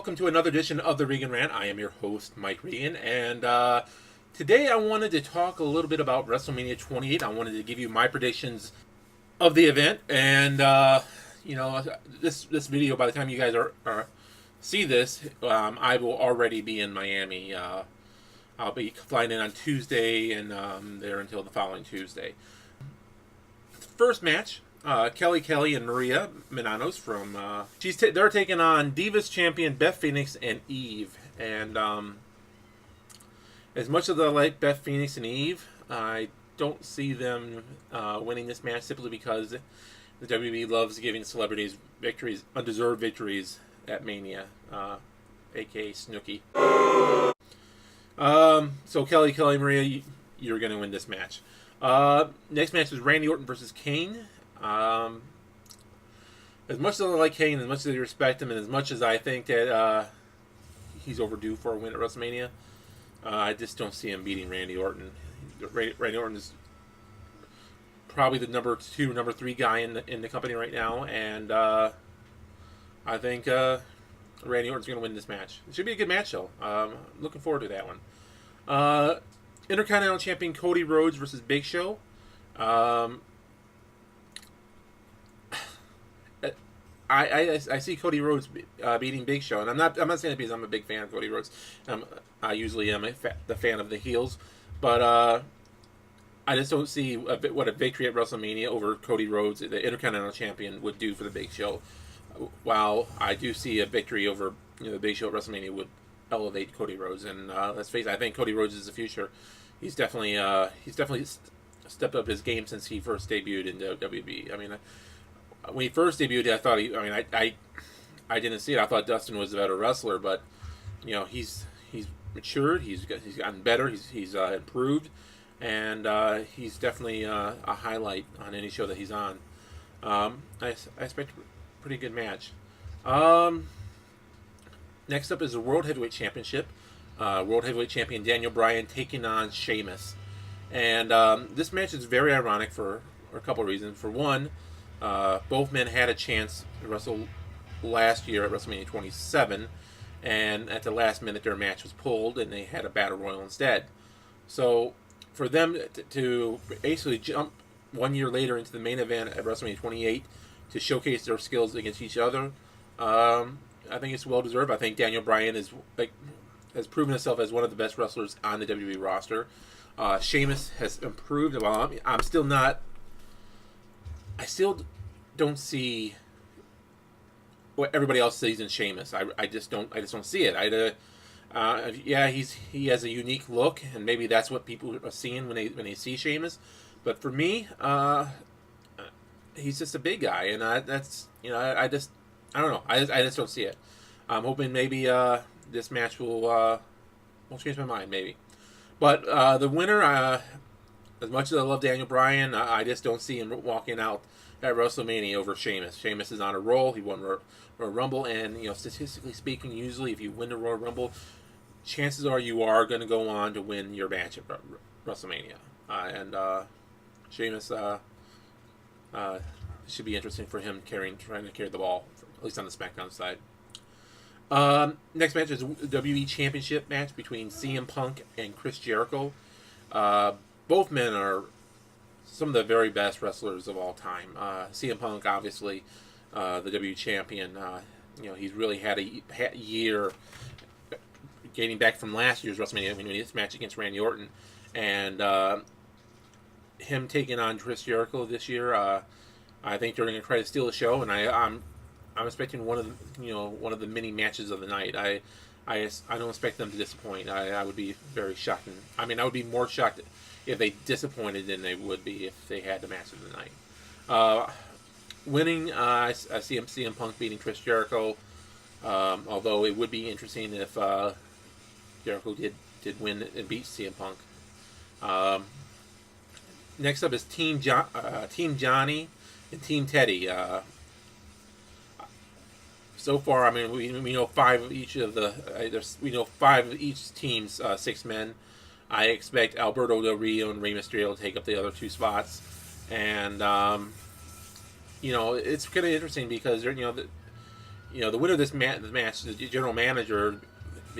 welcome to another edition of the Regan Rant. I am your host, Mike Regan, and today I wanted to talk a little bit about WrestleMania 28. I wanted to give you my predictions of the event, and this video, by the time you guys see this, I will already be in Miami. I'll be flying in on Tuesday and there until the following Tuesday. First match. Kelly and Maria Menounos from they're taking on Divas champion Beth Phoenix and Eve, and as much as I like Beth Phoenix and Eve, I don't see them winning this match simply because the WWE loves giving celebrities victories, undeserved victories at Mania, aka Snooki. So Kelly Maria, you're going to win this match. Next match is Randy Orton versus Kane. As much as I like Kane, as much as I respect him, and as much as I think that he's overdue for a win at WrestleMania, I just don't see him beating Randy Orton. Randy Orton is probably the number 2, number 3 guy in the company right now, and I think Randy Orton's going to win this match. It should be a good match, though. Looking forward to that one. Intercontinental Champion Cody Rhodes versus Big Show. I see Cody Rhodes beating Big Show, and I'm not saying it because I'm a big fan of Cody Rhodes. I usually am the fan of the heels, but I just don't see what a victory at WrestleMania over Cody Rhodes, the Intercontinental Champion, would do for the Big Show. While I do see a victory over the Big Show at WrestleMania would elevate Cody Rhodes, and let's face it, I think Cody Rhodes is the future. He's definitely stepped up his game since he first debuted in WWE. I mean, when he first debuted, I thought I didn't see it. I thought Dustin was a better wrestler, but he's matured. He's gotten better. He's improved, and he's definitely a highlight on any show that he's on. I expect a pretty good match. Next up is the World Heavyweight Championship. World Heavyweight Champion Daniel Bryan taking on Sheamus, and this match is very ironic for a couple of reasons. For one, both men had a chance to wrestle last year at WrestleMania 27, and at the last minute their match was pulled and they had a Battle Royal instead. So for them to basically jump 1 year later into the main event at WrestleMania 28 to showcase their skills against each other, I think it's well deserved. I think Daniel Bryan has proven himself as one of the best wrestlers on the WWE roster. Sheamus has improved. Well, I still don't see what everybody else sees in Sheamus. I just don't see it. He has a unique look, and maybe that's what people are seeing when they see Sheamus. But for me, he's just a big guy, and I don't know. I just don't see it. I'm hoping maybe this match will change my mind, maybe. But the winner, as much as I love Daniel Bryan, I just don't see him walking out at WrestleMania over Sheamus. Sheamus is on a roll. He won Royal Rumble, and statistically speaking, usually if you win the Royal Rumble, chances are you are going to go on to win your match at WrestleMania. And Sheamus should be interesting for him trying to carry the ball, at least on the SmackDown side. Next match is a WWE Championship match between CM Punk and Chris Jericho. Both men are some of the very best wrestlers of all time. CM Punk, obviously, the WWE champion. He's really had a year getting back from last year's WrestleMania when he had this match against Randy Orton, and him taking on Chris Jericho this year. I think they're going to try to steal the show, and I'm expecting one of the many matches of the night. I don't expect them to disappoint. I would be very shocked. I would be more shocked if they disappointed than they would be if they had the match of the night. Winning, I see CM Punk beating Chris Jericho. Although it would be interesting if Jericho did win and beat CM Punk. Next up is Team Johnny and Team Teddy. So far, we know 5 of each of we know 5 of each team's 6 men. I expect Alberto Del Rio and Rey Mysterio to take up the other 2 spots, and it's kind of interesting because the winner of this match, the general manager,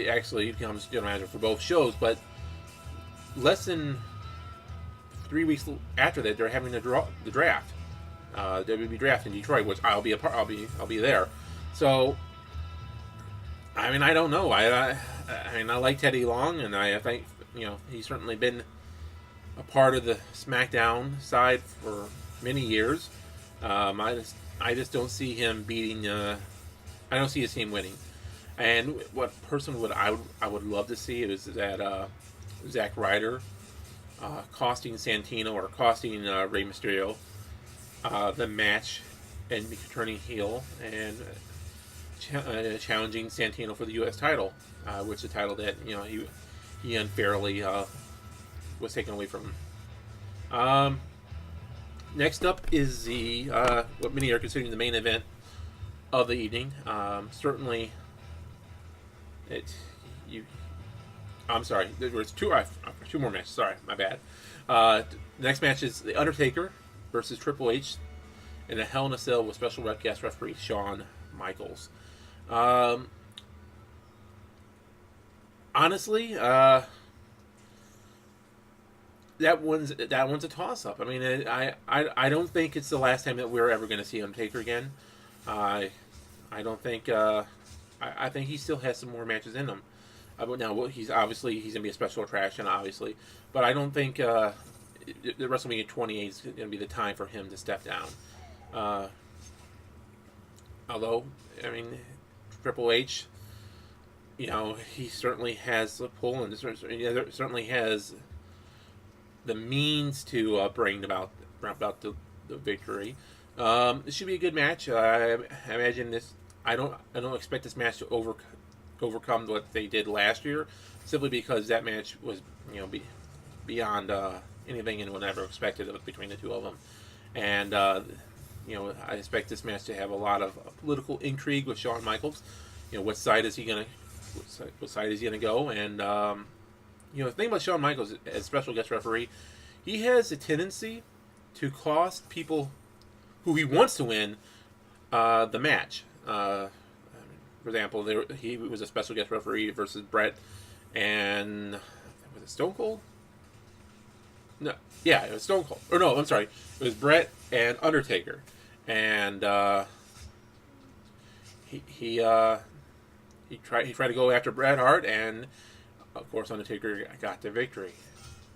actually becomes general manager for both shows. But less than 3 weeks after that, they're having the draft, WB draft in Detroit, which I'll be a part. I'll be there. So, I mean, I don't know. I like Teddy Long, and I think he's certainly been a part of the SmackDown side for many years. I just don't see him beating. I don't see his team winning. And what person would I would love to see is that Zack Ryder costing Santino or costing Rey Mysterio the match and turning heel and challenging Santino for the U.S. title, which is a title that he unfairly was taken away from him. Next up is the what many are considering the main event of the evening. Certainly, I'm sorry. There was two more matches. Sorry, my bad. The next match is The Undertaker versus Triple H in a Hell in a Cell with special guest referee Shawn Michaels. Honestly, that one's a toss up. I mean, I don't think it's the last time that we're ever going to see Undertaker again. I don't think. I think he still has some more matches in him. Now he's going to be a special attraction, obviously, but I don't think the WrestleMania 28 is going to be the time for him to step down. Although, I mean, Triple H, he certainly has the pull and certainly has the means to bring about the victory. It should be a good match. I imagine this. I don't expect this match to overcome what they did last year, simply because that match was beyond anything anyone ever expected between the two of them, and I expect this match to have a lot of political intrigue with Shawn Michaels. What side is he gonna go? And the thing about Shawn Michaels as special guest referee, he has a tendency to cost people who he wants to win the match. For example, he was a special guest referee versus Brett and was it Stone Cold? No, yeah, it was Stone Cold. Or no, I'm sorry, it was Brett and Undertaker, and he tried to go after Bret Hart, and of course Undertaker got the victory.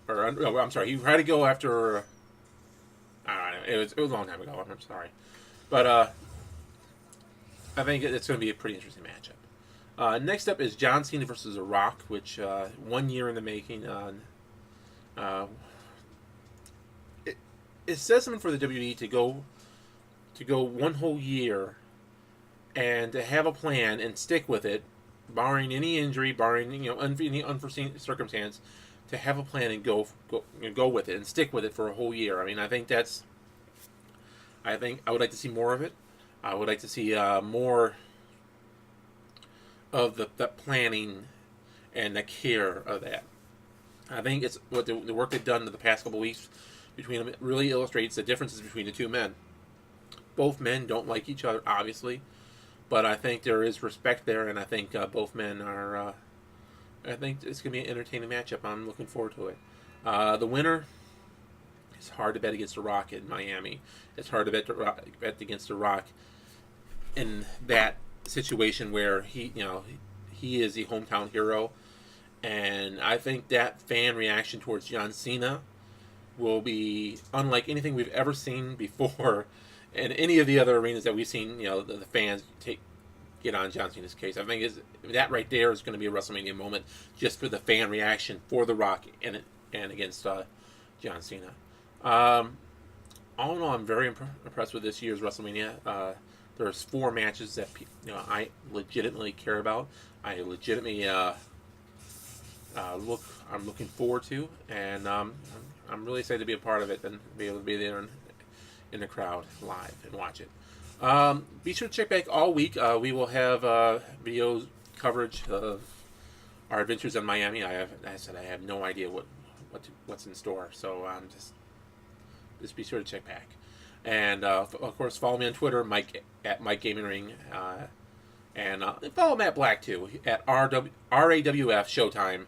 I'm sorry, he tried to go after. I don't know, it was a long time ago. I'm sorry, but I think it's going to be a pretty interesting matchup. Next up is John Cena versus The Rock, which 1 year in the making. It says something for the WWE to go one whole year and to have a plan and stick with it, barring any injury, barring any unforeseen circumstance, to have a plan and go with it and stick with it for a whole year. I mean, I think I would like to see more of it. I would like to see more of the planning and the care of that. I think it's what the work they've done in the past couple weeks between them really illustrates the differences between the two men. Both men don't like each other, obviously, but I think there is respect there, and I think both men are. I think it's going to be an entertaining matchup. I'm looking forward to it. The winner. It's hard to bet against The Rock in Miami. It's hard to bet against The Rock in that situation where he is the hometown hero, and I think that fan reaction towards John Cena will be unlike anything we've ever seen before in any of the other arenas that we've seen. The fans get on John Cena's case. I think that right there is going to be a WrestleMania moment just for the fan reaction for The Rock and against John Cena. All in all, I'm very impressed with this year's WrestleMania. There's 4 matches that I legitimately care about. I legitimately I'm looking forward to, and I'm really excited to be a part of it and be able to be there in the crowd live and watch it. Be sure to check back all week. We will have video coverage of our adventures in Miami. I have no idea what's in store, so just be sure to check back. And of course, follow me on Twitter, Mike at Mike Gaming Ring. And follow Matt Black, too, at RAWF Showtime.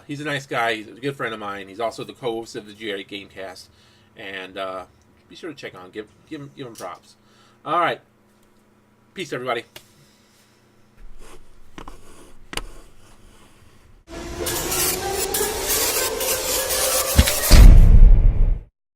He's a nice guy. He's a good friend of mine. He's also the co-host of the GA Gamecast. And be sure to check on him. Give him props. All right. Peace, everybody.